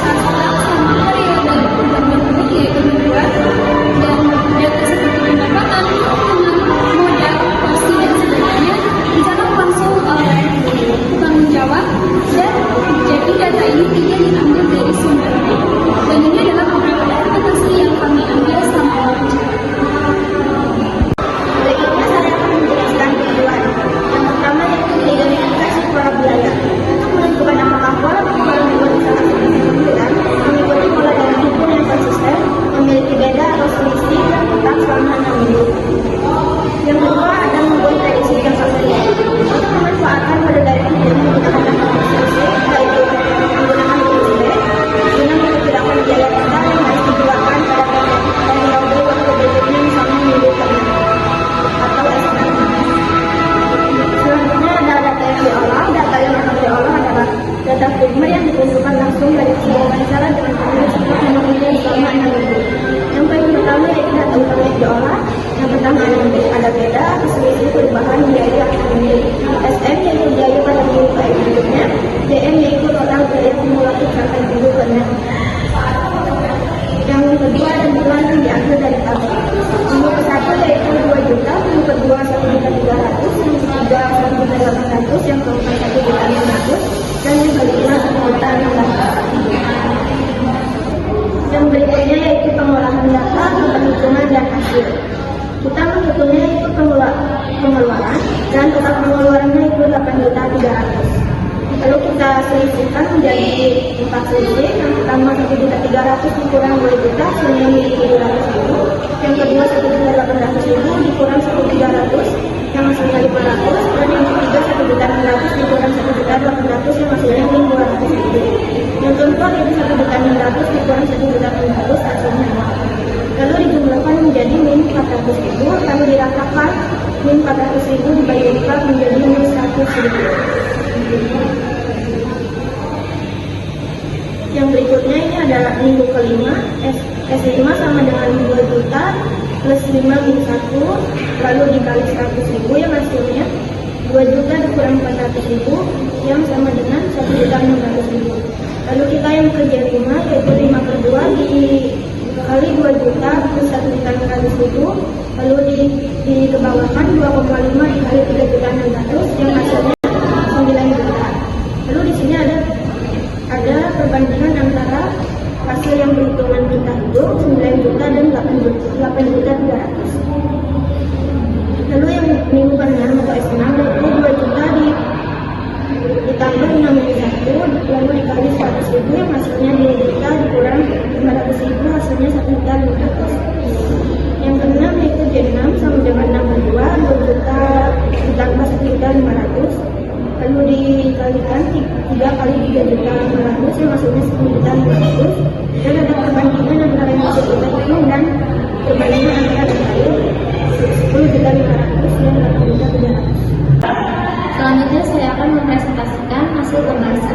saat sekarang sama periode pertemuan ini yaitu kedua, dan data seperti pendapatan, keuntungan, modal, porsi dan sebagainya dicatat langsung oleh tanggung jawab, dan jadi data ini tidak diambil dari sumber lain. Dan ini adalah beberapa data asli yang kami ambil selama wawancara. Berikutnya saya akan menjelaskan tujuan. Yang pertama yaitu identifikasi pola biaya. Untuk menentukan apakah pola pengeluaran membuat usaha sembilan mengikuti pola dana hitung yang konsisten, memiliki beda atau selisih dan tetap selama 6 minggu. Yang kedua adalah membuat prediksi jangka pendek. Untuk memanfaatkan pada dana hitung menggunakan dana selisih, yaitu menggunakan USD, guna memperkirakan biaya tetap yang harus dikeluarkan pada periode waktu berikutnya, misalnya minggu ke-6 atau SKM. Selanjutnya ada data yang diolah. Data yang akan diolah adalah data primer yang dikumpulkan langsung dari wawancara dengan penulis untuk memenuhi selama 6 minggu. Yang paling pertama yaitu data utama yang diolah. Yang pertama ada beda atau selisih perubahan biaya antar minggu. SM yaitu biaya pada minggu berikutnya. DM yaitu total biaya kumulatif sampai minggu ke-6. Yang kedua ada bulan yang diambil dari tabel. Minggu ke-1 yaitu 2 juta, minggu kedua 1.300.000, yang ketiga 1.800.000, yang keempat 1.500.000, dan yang kelima 1.600.000. Yang berikutnya yaitu pengolahan data, penghitungan dan hasil. Kita menghitungnya itu pengeluaran, dan total pengeluarannya itu 8.300.000. Lalu kita selisihkan menjadi 4 selisih. Yang pertama 1.300.000 dikurang 2 juta, hasilnya menjadi 700.000. Yang kedua 1.800.000 dikurang 1.300, yang hasilnya 500. Dan yang ketiga 1.600.000 dikurang 1.800, yang hasilnya 200.000. Yang keempat itu 1.600.000 dikurang 1.800, hasilnya 0. Lalu dijumlahkan menjadi min 400.000, lalu diratakan min 400.000 dibagi 4 menjadi min 100.000. Yang berikutnya ini adalah minggu kelima. S5 sama dengan 2 juta plus 5 min 1, lalu dikali 100.000, yang hasilnya 2 juta dikurang 400.000, yang sama dengan 1.600.000. Lalu kita yang kerja 5 yaitu 5 per 2 dikali 2 juta plus 1.600.000, lalu dikebawahkan 2,5 dikali 3.600.000, yang hasilnya 9 juta. Lalu di sini ada perbandingan antara hasil yang perhitungan kita hitung 9 juta dan 8 juta 300. Lalu yang minggu ke-6 atau S6 itu 2 juta ditambah 6 min 1, lalu dikali 100.000, yang hasilnya 2 juta dikurang 500.000, hasilnya 1.500.000. Yang ke-6 yaitu J6 sama dengan 6 per 2 juta ditambah 1.500.000, lalu dikalikan 3 kali 3 juta 500, yang hasilnya 10 juta 500. Dan ada perbandingan antara yang masuk kita hitung dan perbandingan antara detail 10 juta 500 dan 8 juta 300. Selanjutnya saya akan mempresentasikan hasil pembahasan.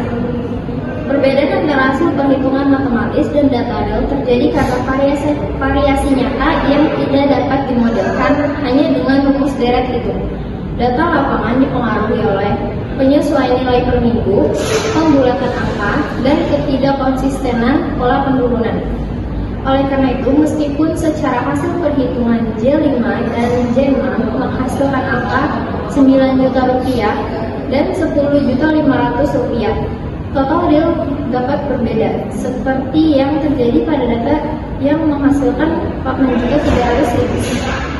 Perbedaan antara hasil perhitungan matematis dan data real terjadi karena variasi nyata yang tidak dapat dimodelkan hanya dengan rumus deret hitung. Data lapangan dipengaruhi oleh penyesuaian nilai per minggu, pembulatan angka, dan ketidakkonsistenan pola penurunan. Oleh karena itu, meskipun secara hasil perhitungan J5 dan J6 menghasilkan angka 9 juta rupiah dan 10.500.000 rupiah, total real dapat berbeda, seperti yang terjadi pada data yang menghasilkan 4.300.000.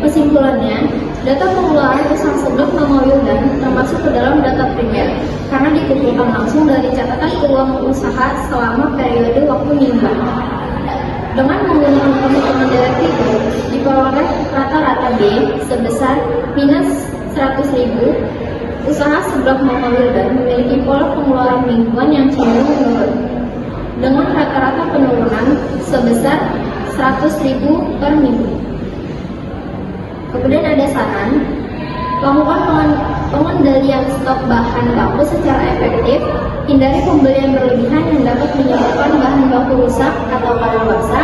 Kesimpulannya, data pengeluaran usaha sebelum Wildan termasuk ke dalam data primer karena dikumpulkan langsung dari catatan keuangan usaha selama periode waktu mingguan. Dengan menggunakan penghitungan deret itu, diperoleh rata-rata B sebesar minus 100.000. Usaha sebelah Wildan memiliki pola pengeluaran mingguan yang cenderung menurun, dengan rata-rata penurunan sebesar 100.000 per minggu. Kemudian ada saran, lakukan pengendalian stok bahan baku secara efektif, hindari pembelian berlebihan yang dapat menyebabkan bahan baku rusak atau kadaluarsa,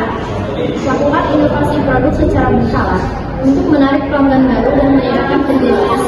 lakukan inovasi produk secara berkala untuk menarik pelanggan baru dan meningkatkan penjualan.